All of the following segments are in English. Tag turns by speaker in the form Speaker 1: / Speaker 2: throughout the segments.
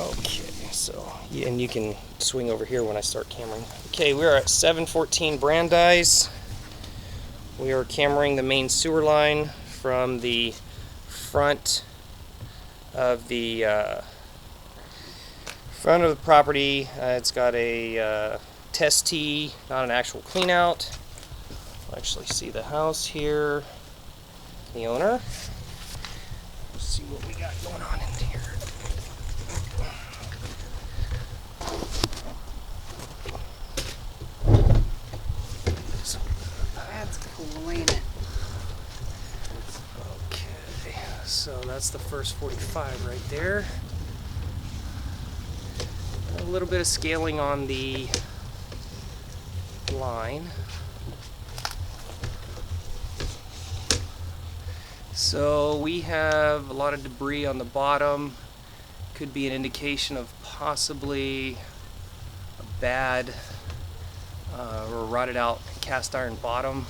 Speaker 1: Okay, so, yeah, and you can swing over here when I start cameraing. Okay, we're at 714 Brandeis. We are cameraing the main sewer line from the front of the property. It's got a test tee, not an actual clean out. I'll actually see the house here, the owner. Let's see what we got going on in here.
Speaker 2: That's cool, ain't it?
Speaker 1: Okay, so that's the first 45 right there. A little bit of scaling on the line. So we have a lot of debris on the bottom. Could be an indication of possibly a bad or rotted out cast iron bottom.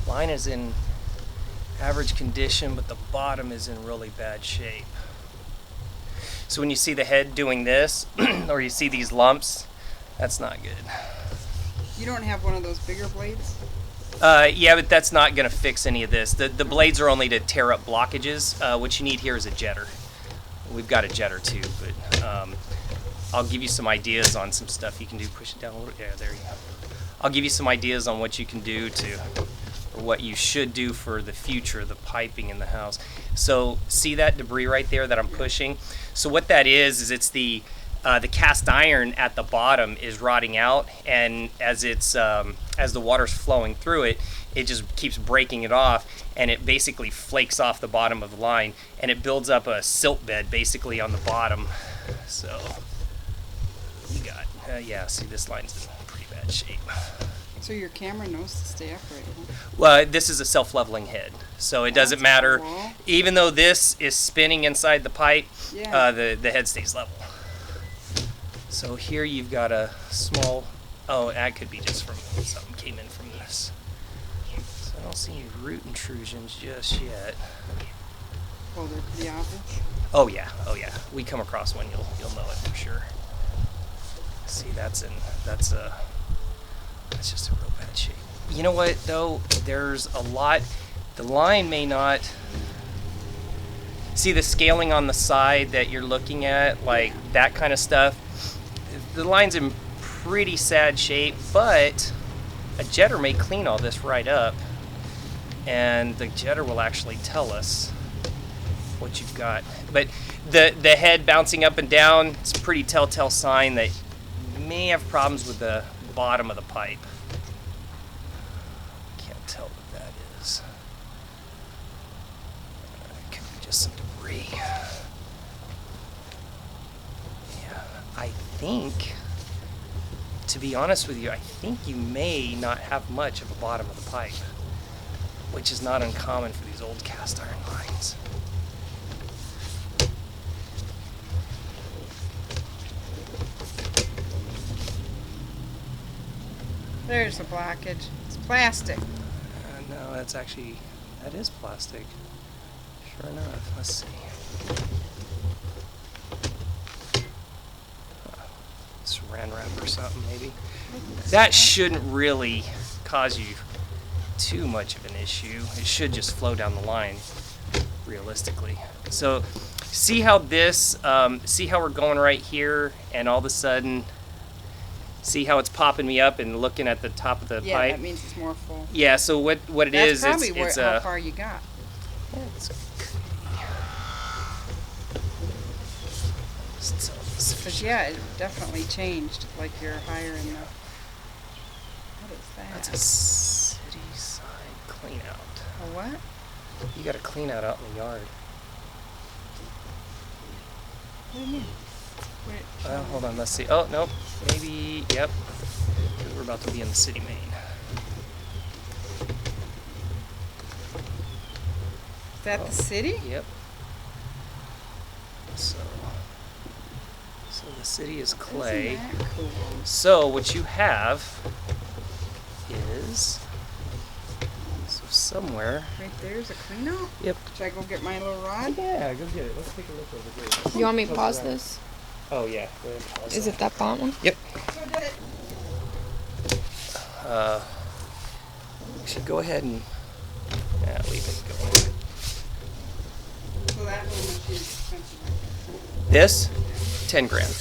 Speaker 1: Line is in average condition, but the bottom is in really bad shape. So when you see the head doing this, or you see these lumps, that's not good.
Speaker 2: You don't have one of those bigger blades?
Speaker 1: Yeah, but that's not going to fix any of this. The blades are only to tear up blockages. What you need here is a jetter. We've got a jetter too, but I'll give you some ideas on some stuff you can do. Push it down a little. Yeah, there you go. I'll give you some ideas on what you can do or what you should do for the future, the piping in the house. So see that debris right there that I'm pushing? So what that is it's the cast iron at the bottom is rotting out, and as the water's flowing through it, it just keeps breaking it off, and it basically flakes off the bottom of the line, and it builds up a silt bed basically on the bottom. So you got, yeah, see this line's in pretty bad shape.
Speaker 2: So your camera knows to stay upright, huh?
Speaker 1: Well, this is a self-leveling head, so it doesn't matter.
Speaker 2: Cool.
Speaker 1: Even though this is spinning inside the pipe,
Speaker 2: Yeah.
Speaker 1: the head stays level. So here you've got a small, oh, that could be just from something came in from this. So I don't see any root intrusions just yet.
Speaker 2: Oh, they're pretty obvious.
Speaker 1: Oh yeah. We come across one, you'll know it for sure. See, that's just a real bad shape. You know what though? There's a lot. The line may not. See the scaling on the side that you're looking at, like that kind of stuff. The line's in pretty sad shape, but a jetter may clean all this right up, and the jetter will actually tell us what you've got. But the head bouncing up and down, it's a pretty telltale sign that you may have problems with the bottom of the pipe. Can't tell what that is. It could be just some debris. Yeah, I think, to be honest with you, I think you may not have much of a bottom of the pipe, which is not uncommon for these old cast iron lines.
Speaker 2: There's a blockage. It's plastic.
Speaker 1: No, that is plastic. Sure enough. Let's see. Saran wrap or something, maybe. That shouldn't really cause you too much of an issue. It should just flow down the line, realistically. So, see how we're going right here, and all of a sudden, see how it's popping me up and looking at the top of the
Speaker 2: Yeah,
Speaker 1: pipe?
Speaker 2: that means it's more full.
Speaker 1: Yeah, so what it is,
Speaker 2: That's probably
Speaker 1: it's
Speaker 2: how far you got. Because, yeah, it definitely changed. Like you're higher in the... What is that?
Speaker 1: That's a city side clean out.
Speaker 2: A what?
Speaker 1: You got a clean out in the yard.
Speaker 2: What do you mean?
Speaker 1: Hold on, let's see. Oh, nope. Maybe, yep. We're about to be in the city main.
Speaker 2: Is that the city?
Speaker 1: Yep. So So the city is clay.
Speaker 2: Isn't that cool?
Speaker 1: So what you have is, so somewhere.
Speaker 2: Right there's a cleanout?
Speaker 1: Yep.
Speaker 2: Should I go get my little rod?
Speaker 1: Yeah, go get it. Let's take a look over here.
Speaker 3: You want me to pause this?
Speaker 1: Oh yeah. Go ahead and pause
Speaker 3: Is it that font one?
Speaker 1: Yep.
Speaker 2: So did it.
Speaker 1: We should go ahead and leave it going.
Speaker 2: So that little machine is expensive, right?
Speaker 1: This, 10 grand.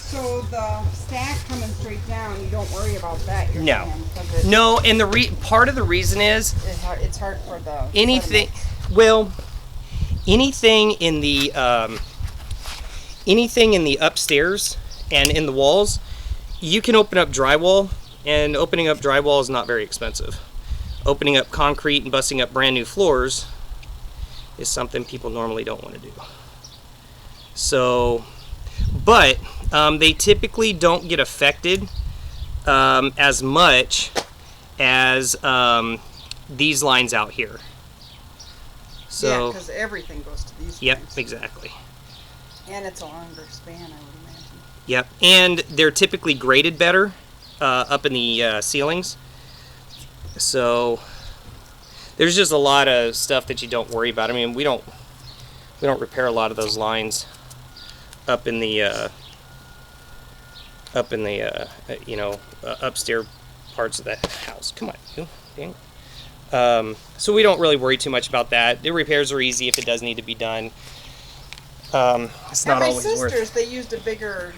Speaker 2: So the stack coming straight down, you don't worry about that. You're
Speaker 1: No.
Speaker 2: saying, 'cause
Speaker 1: No, and part of the reason is
Speaker 2: it's hard for the
Speaker 1: anything.
Speaker 2: sediment.
Speaker 1: Well, anything in the upstairs and in the walls, you can open up drywall, and opening up drywall is not very expensive. Opening up concrete and busting up brand new floors is something people normally don't want to do. So, but they typically don't get affected as much as these lines out here. So,
Speaker 2: Yeah, because everything goes to these
Speaker 1: yep,
Speaker 2: things.
Speaker 1: exactly.
Speaker 2: And it's a longer span, I would imagine.
Speaker 1: Yep, and they're typically graded better up in the ceilings. So there's just a lot of stuff that you don't worry about. I mean, we don't repair a lot of those lines up in the upstairs parts of the house. Come on, you dang. So we don't really worry too much about that. The repairs are easy if it does need to be done. It's not
Speaker 2: my
Speaker 1: always
Speaker 2: sisters,
Speaker 1: worth.
Speaker 2: they used a bigger.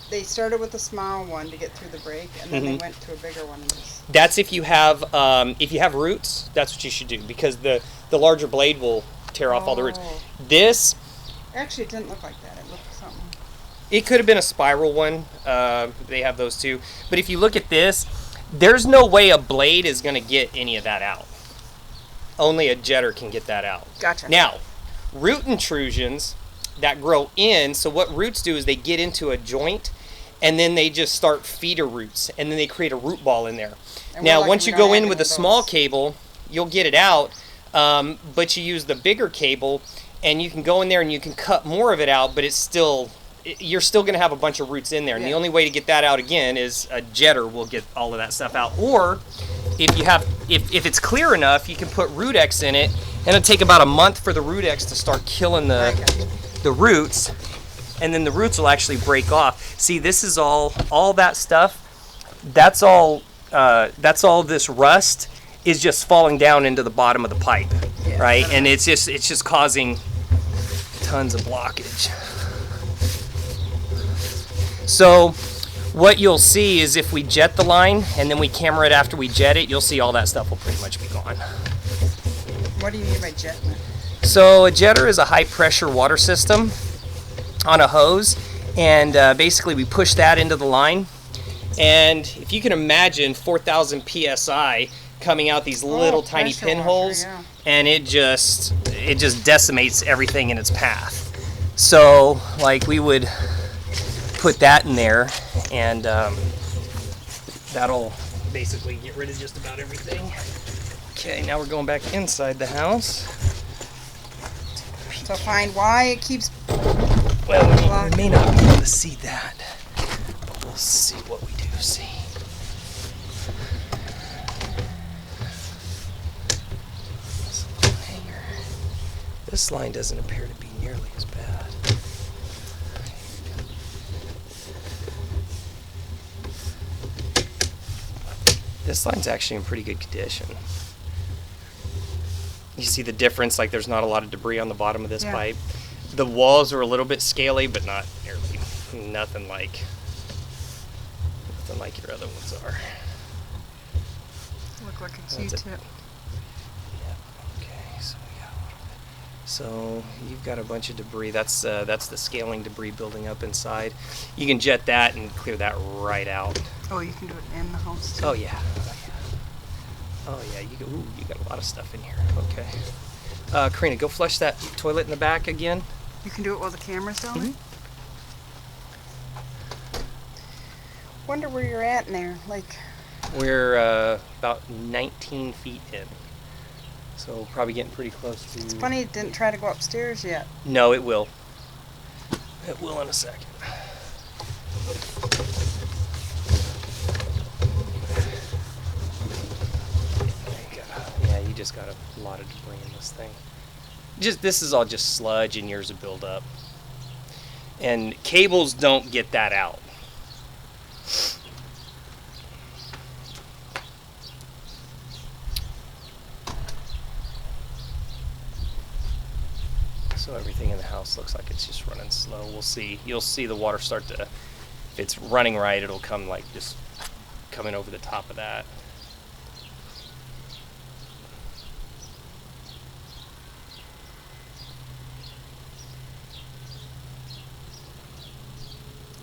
Speaker 2: They started with a small one to get through the break, and then they went to a bigger one. And just,
Speaker 1: That's if you have roots. That's what you should do, because the larger blade will tear off all the roots.
Speaker 2: Oh.
Speaker 1: This,
Speaker 2: actually, it didn't look like that. It looked something.
Speaker 1: it could have been a spiral one. They have those too. But if you look at this, there's no way a blade is going to get any of that out. Only a jetter can get that out.
Speaker 2: Gotcha.
Speaker 1: Now, root intrusions that grow in, so what roots do is they get into a joint, and then they just start feeder roots, and then they create a root ball in there.
Speaker 2: And
Speaker 1: Now,
Speaker 2: we're lucky
Speaker 1: once
Speaker 2: we
Speaker 1: you
Speaker 2: don't
Speaker 1: go
Speaker 2: have
Speaker 1: in with
Speaker 2: any
Speaker 1: a
Speaker 2: of
Speaker 1: small
Speaker 2: those.
Speaker 1: cable, you'll get it out, but you use the bigger cable, and you can go in there and you can cut more of it out, but you're still going to have a bunch of roots in there. And the
Speaker 2: Yeah.
Speaker 1: only way to get that out again is a jetter will get all of that stuff out. Or if it's clear enough, you can put root X in it, and it'll take about a month for the root X to start killing
Speaker 2: I got you.
Speaker 1: the roots, and then the roots will actually break off. See, this is all that stuff. That's all this rust is just falling down into the bottom of the pipe,
Speaker 2: Yeah.
Speaker 1: right? And it's just causing tons of blockage. So what you'll see is if we jet the line and then we camera it after we jet it, you'll see all that stuff will pretty much be gone.
Speaker 2: What do you mean by jetting it?
Speaker 1: So a jetter is a high pressure water system on a hose, and basically we push that into the line, and if you can imagine 4,000 psi coming out these little tiny
Speaker 2: pressure
Speaker 1: pinholes,
Speaker 2: washer,
Speaker 1: and it just decimates everything in its path. So like we would put that in there, and that'll basically get rid of just about everything. Okay, now we're going back inside the house.
Speaker 2: To find why it keeps.
Speaker 1: Well, we may not be able to see that, but we'll see what we do see. This little hanger. This line doesn't appear to be nearly as bad. This line's actually in pretty good condition. You see the difference, like there's not a lot of debris on the bottom of this
Speaker 2: Yeah.
Speaker 1: pipe. The walls are a little bit scaly, but not nearly, nothing like your other ones are.
Speaker 2: Look like a
Speaker 1: That's it.
Speaker 2: Q-tip.
Speaker 1: Yeah. Okay. So we got a little bit. So you've got a bunch of debris. That's the scaling debris building up inside. You can jet that and clear that right out.
Speaker 2: Oh, you can do it in the house too.
Speaker 1: Oh yeah. Oh yeah. You got a lot of stuff in here. Okay. Karina, go flush that toilet in the back again.
Speaker 2: You can do it while the camera's down there? Wonder where you're at in there. Like,
Speaker 1: We're about 19 feet in. So probably getting pretty close to...
Speaker 2: It's funny it didn't try to go upstairs yet.
Speaker 1: No, it will. It will in a second. Yeah, you just got a lot of debris in this thing. This is all just sludge and years of buildup. And cables don't get that out. So everything in the house looks like it's just running slow. We'll see. You'll see the water start to, if it's running right, it'll come like just coming over the top of that.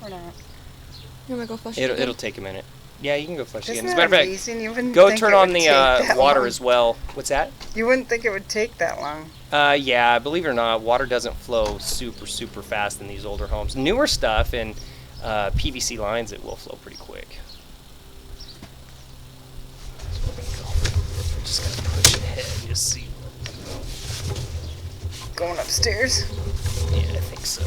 Speaker 2: Or not.
Speaker 3: You want me to go flush it
Speaker 1: It'll
Speaker 3: again?
Speaker 1: take a minute. Yeah, you can go flush it again.
Speaker 2: Isn't
Speaker 1: As a matter
Speaker 2: that
Speaker 1: of
Speaker 2: amazing? You wouldn't
Speaker 1: fact, go
Speaker 2: think
Speaker 1: turn
Speaker 2: it
Speaker 1: on
Speaker 2: would
Speaker 1: the
Speaker 2: take that
Speaker 1: water
Speaker 2: long.
Speaker 1: as well. What's that?
Speaker 2: You wouldn't think it would take that long.
Speaker 1: Yeah, believe it or not, water doesn't flow super fast in these older homes. Newer stuff and PVC lines, it will flow pretty quick. So we're just gonna push ahead, just see.
Speaker 2: Going upstairs,
Speaker 1: Yeah, I think so.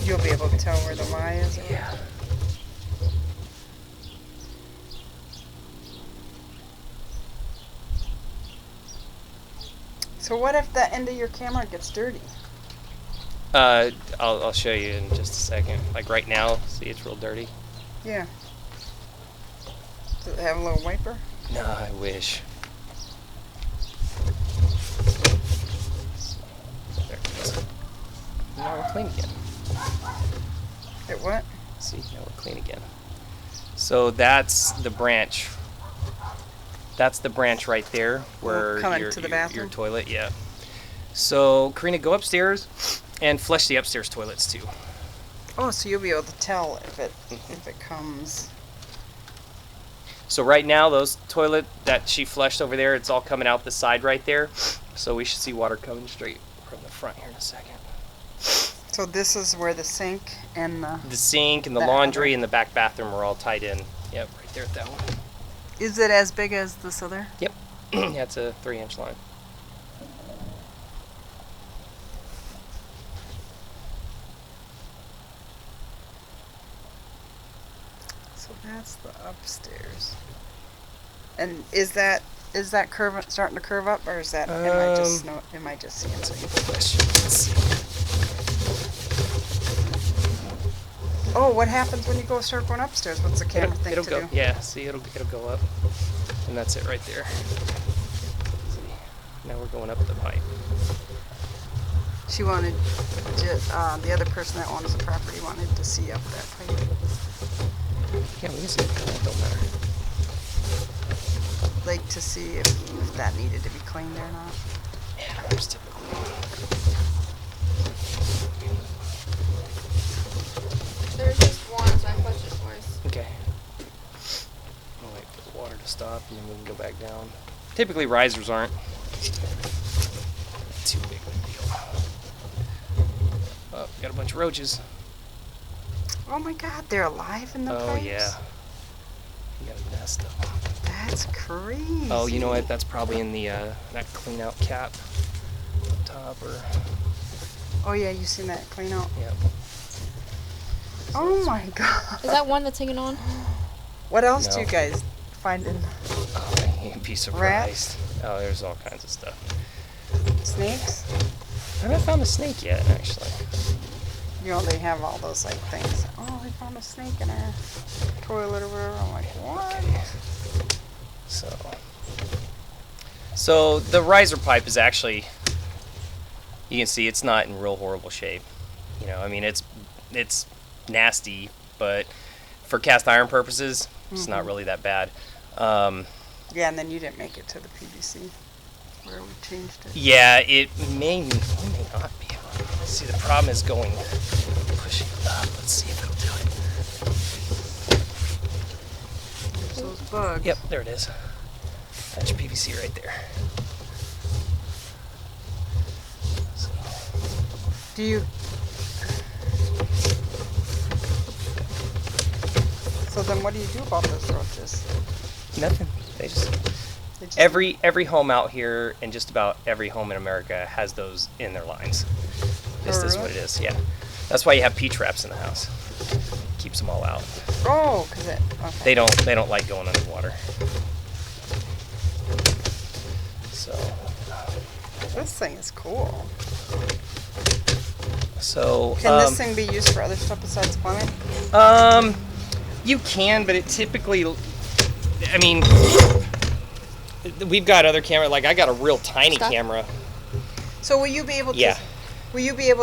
Speaker 2: you'll be able to tell where the Y is. Or
Speaker 1: Yeah.
Speaker 2: So what if the end of your camera gets dirty?
Speaker 1: I'll show you in just a second. Like right now, see it's real dirty.
Speaker 2: Yeah. Does it have a little wiper?
Speaker 1: No, I wish. There it goes. Now we're clean again.
Speaker 2: It what?
Speaker 1: See, now we're clean again. So that's the branch. That's the branch right there where
Speaker 2: coming
Speaker 1: your,
Speaker 2: to the
Speaker 1: your
Speaker 2: bathroom?
Speaker 1: toilet, yeah. So Karina, go upstairs and flush the upstairs toilets too.
Speaker 2: Oh, so you'll be able to tell if it comes.
Speaker 1: So right now, those toilet that she flushed over there, it's all coming out the side right there. So we should see water coming straight from the front here in a second.
Speaker 2: So this is where the sink and
Speaker 1: The sink and the
Speaker 2: That
Speaker 1: laundry
Speaker 2: other-
Speaker 1: and the back bathroom are all tied in. Yep, right there at that one.
Speaker 2: is it as big as this other?
Speaker 1: Yep. Yeah, it's a 3-inch line.
Speaker 2: So that's the upstairs. And is that starting to curve up, or is that am I just seeing
Speaker 1: That's a
Speaker 2: things?
Speaker 1: good question. Let's see.
Speaker 2: Oh, what happens when you start going upstairs? What's the camera think
Speaker 1: It'll
Speaker 2: to
Speaker 1: go.
Speaker 2: do?
Speaker 1: Yeah, see, it'll go up, and that's it right there. See, now we're going up the pipe.
Speaker 2: She wanted the other person that owns the property wanted to see up that pipe.
Speaker 1: Yeah, we can see it. It don't matter.
Speaker 2: Like to see if that needed to be cleaned or not.
Speaker 1: Yeah, there's typically.
Speaker 3: There's just one, so I flushed it twice.
Speaker 1: Okay. I'll wait for the water to stop, and then we can go back down. Typically, risers aren't too big of a deal. Oh, got a bunch of roaches.
Speaker 2: Oh my God, they're alive in the
Speaker 1: Oh
Speaker 2: pipes?
Speaker 1: yeah. You got a nest of them.
Speaker 2: That's crazy.
Speaker 1: Oh, you know what? That's probably in the that clean out cap up top, or
Speaker 2: Oh yeah, you seen that clean out?
Speaker 1: yeah.
Speaker 2: Oh my God.
Speaker 3: Is that one that's hanging on?
Speaker 2: What else do
Speaker 1: No.
Speaker 2: you guys find in
Speaker 1: Oh, you'd be surprised.
Speaker 2: Rats?
Speaker 1: Oh, there's all kinds of stuff.
Speaker 2: snakes?
Speaker 1: I haven't found a snake yet, actually.
Speaker 2: You know, they have all those like things. Oh, we found a snake in our toilet or whatever. I'm like, what?
Speaker 1: Okay. So the riser pipe is actually, you can see it's not in real horrible shape. You know, I mean, it's nasty, but for cast iron purposes, it's not really that bad.
Speaker 2: Yeah, and then you didn't make it to the PVC where we changed it.
Speaker 1: Yeah, it may not be. See, the problem is pushing it up. Let's see if it'll do it.
Speaker 2: There's those bugs.
Speaker 1: Yep, there it is. That's your PVC right there. So,
Speaker 2: Do you? So then what do you do about those roaches?
Speaker 1: Nothing. They just every home out here and just about every home in America has those in their lines. This is what it is. Yeah, that's why you have pea traps in the house. Keeps them all out.
Speaker 2: Oh, because it. Okay.
Speaker 1: They don't like going underwater. So.
Speaker 2: This thing is cool.
Speaker 1: So.
Speaker 2: Can this thing be used for other stuff besides plumbing?
Speaker 1: You can, but it typically. I mean, we've got other camera. Like I got a real tiny camera.
Speaker 2: So will you be able to?
Speaker 1: Yeah.
Speaker 2: Will you be able